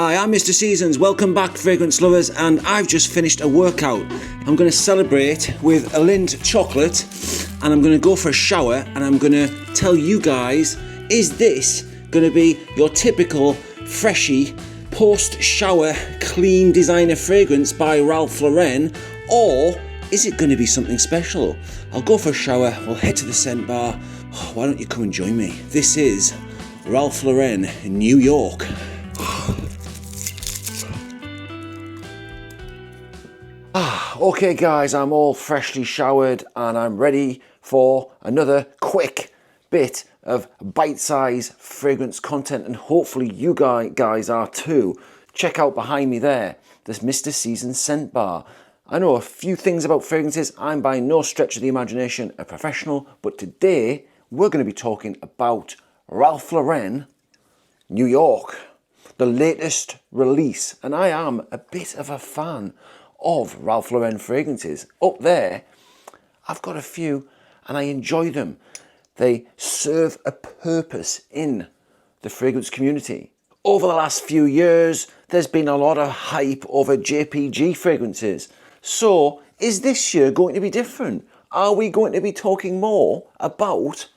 Hi, I'm Mr. Seasons. Welcome back, fragrance lovers, and I've just finished a workout. I'm going to celebrate with a Lindt chocolate, and I'm going to go for a shower, and I'm going to tell you guys, is this going to be your typical freshy post-shower clean designer fragrance by Ralph Lauren, or is it going to be something special? I'll go for a shower, we'll head to the scent bar. Why don't you come and join me? This is Ralph Lauren in New York. Okay guys, I'm all freshly showered and I'm ready for another quick bit of bite-sized fragrance content, and hopefully you guys are too. Check out behind me there, this Mr. Seasons scent bar. I know a few things about fragrances. I'm by no stretch of the imagination a professional, but today we're going to be talking about Ralph Lauren New York, the latest release, and I am a bit of a fan of Ralph Lauren fragrances. Up there, I've got a few and I enjoy them. They serve a purpose in the fragrance community. Over the last few years, there's been a lot of hype over JPG fragrances. So, is this year going to be different? Are we going to be talking more about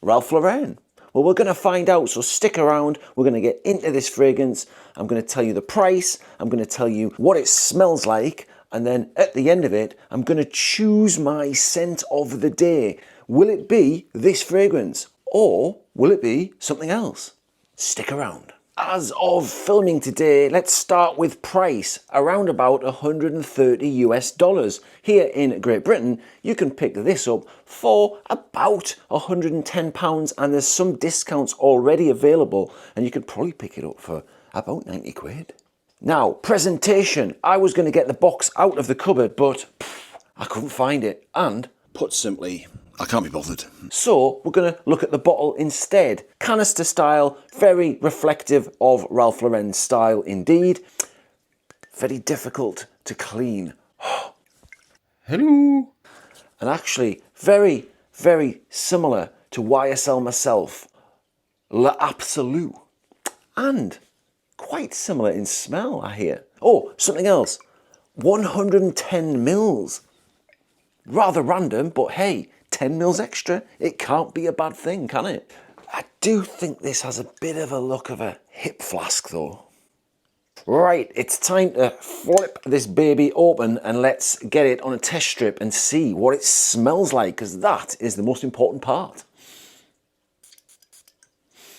Ralph Lauren? Well, we're going to find out, so stick around. We're going to get into this fragrance. I'm going to tell you the price. I'm going to tell you what it smells like. And then at the end of it, I'm going to choose my scent of the day. Will it be this fragrance or will it be something else? Stick around. As of filming today, let's start with price. Around about $130 US. Here in Great Britain, you can pick this up for about £110, and there's some discounts already available, and you could probably pick it up for about 90 quid. Now, presentation. I was going to get the box out of the cupboard, but I couldn't find it, and put simply, I can't be bothered. So we're going to look at the bottle instead. Canister style, very reflective of Ralph Lauren's style indeed. Very difficult to clean. Hello. And actually very, very similar to YSL MYSLF L'Absolu. And quite similar in smell, I hear. Oh, something else. 110 mils. Rather random, but hey, 10 mils extra, it can't be a bad thing, can it? I do think this has a bit of a look of a hip flask though. Right, it's time to flip this baby open and let's get it on a test strip and see what it smells like, because that is the most important part.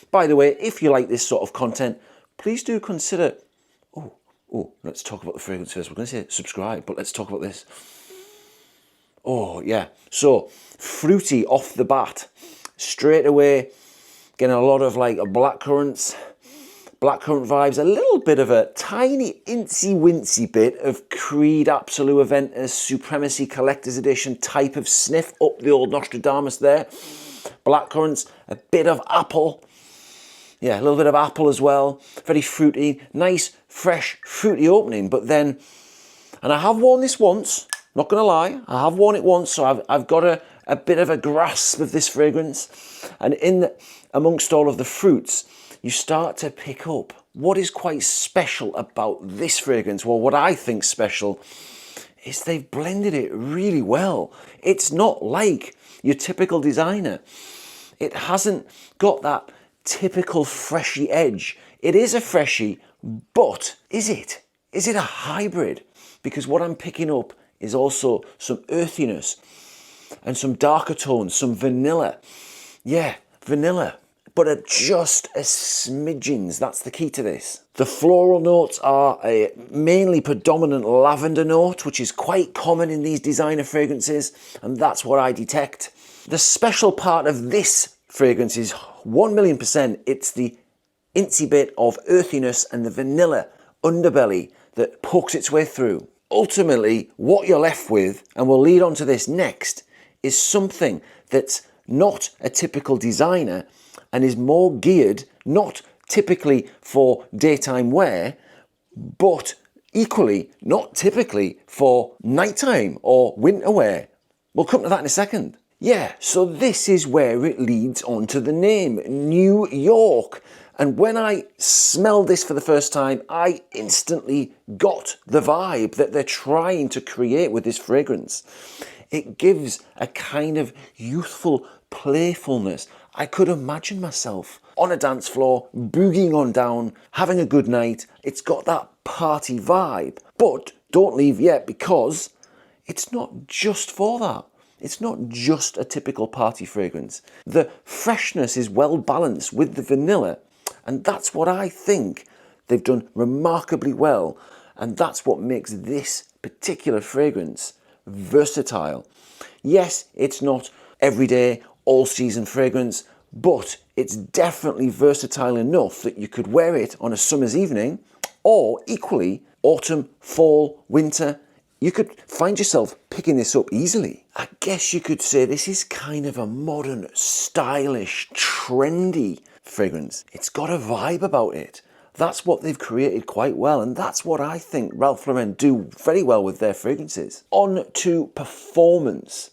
By the way, if you like this sort of content, please do consider, let's talk about the fragrance first. We're going to say subscribe, but let's talk about this. Oh yeah, so fruity off the bat, straight away, getting a lot of like blackcurrant vibes, a little bit of a tiny incy-wincy bit of Creed Absolute Aventus Supremacy Collector's Edition type of sniff up the old Nostradamus there. Blackcurrants, a bit of apple, yeah, a little bit of apple as well, very fruity, nice, fresh, fruity opening, but then, and I have worn this once, not going to lie, I have worn it once, so I've got a bit of a grasp of this fragrance. And amongst all of the fruits, you start to pick up what is quite special about this fragrance. Well, what I think special is they've blended it really well. It's not like your typical designer. It hasn't got that typical freshy edge. It is a freshie, but is it? Is it a hybrid? Because what I'm picking up is also some earthiness and some darker tones, some vanilla. Yeah, vanilla, but just a smidgens. That's the key to this. The floral notes are a mainly predominant lavender note, which is quite common in these designer fragrances, and that's what I detect. The special part of this fragrance is 1,000,000%. It's the incy bit of earthiness and the vanilla underbelly that pokes its way through. Ultimately, what you're left with, and we'll lead on to this next, is something that's not a typical designer and is more geared, not typically for daytime wear, but equally not typically for nighttime or winter wear. We'll come to that in a second. Yeah, so this is where it leads on to the name, New York. And when I smelled this for the first time, I instantly got the vibe that they're trying to create with this fragrance. It gives a kind of youthful playfulness. I could imagine myself on a dance floor, boogieing on down, having a good night. It's got that party vibe. But don't leave yet, because it's not just for that. It's not just a typical party fragrance. The freshness is well balanced with the vanilla, and that's what I think they've done remarkably well, and that's what makes this particular fragrance versatile. Yes, it's not everyday, all-season fragrance, but it's definitely versatile enough that you could wear it on a summer's evening, or equally, autumn, fall, winter. You could find yourself picking this up easily. I guess you could say this is kind of a modern, stylish, trendy fragrance. It's got a vibe about it. That's what they've created quite well, and that's what I think Ralph Lauren do very well with their fragrances. On to performance.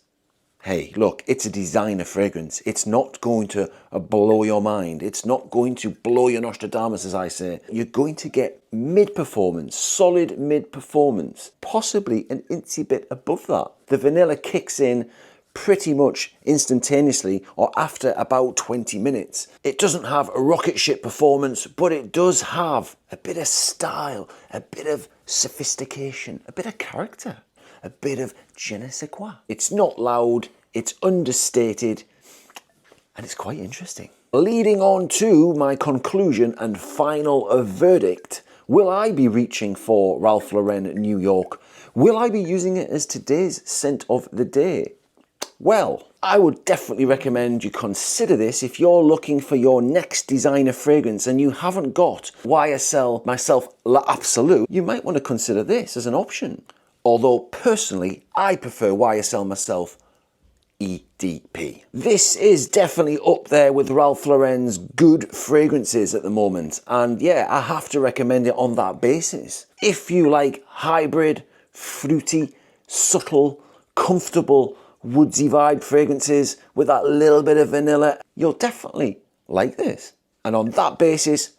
Hey, look, it's a designer fragrance. It's not going to blow your mind. It's not going to blow your Nostradamus, as I say. You're going to get mid-performance, solid mid-performance, possibly an incy bit above that. The vanilla kicks in pretty much instantaneously or after about 20 minutes. It doesn't have a rocket ship performance, but it does have a bit of style, a bit of sophistication, a bit of character. A bit of je ne sais quoi. It's not loud, it's understated, and it's quite interesting. Leading on to my conclusion and final verdict, will I be reaching for Ralph Lauren New York? Will I be using it as today's scent of the day? Well, I would definitely recommend you consider this if you're looking for your next designer fragrance and you haven't got YSL MYSLF L'Absolu. You might want to consider this as an option. Although personally, I prefer YSL MYSLF EDP. This is definitely up there with Ralph Lauren's good fragrances at the moment. And yeah, I have to recommend it on that basis. If you like hybrid, fruity, subtle, comfortable, woodsy vibe fragrances with that little bit of vanilla, you'll definitely like this. And on that basis,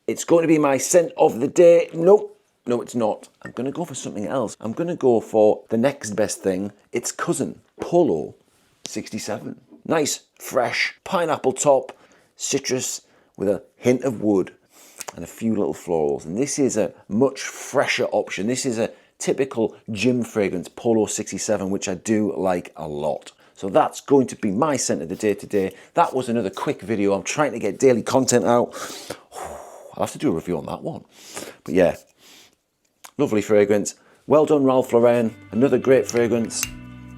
it's going to be my scent of the day. Nope. No, it's not. I'm going to go for something else. I'm going to go for the next best thing. Its cousin, Polo 67. Nice, fresh, pineapple top, citrus with a hint of wood and a few little florals. And this is a much fresher option. This is a typical gym fragrance, Polo 67, which I do like a lot. So that's going to be my scent of the day today. That was another quick video. I'm trying to get daily content out. I'll have to do a review on that one. But yeah. Lovely fragrance. Well done, Ralph Lauren. Another great fragrance.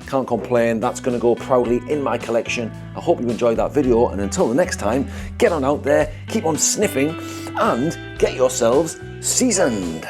Can't complain. That's going to go proudly in my collection. I hope you enjoyed that video, and until the next time, get on out there, keep on sniffing, and get yourselves seasoned.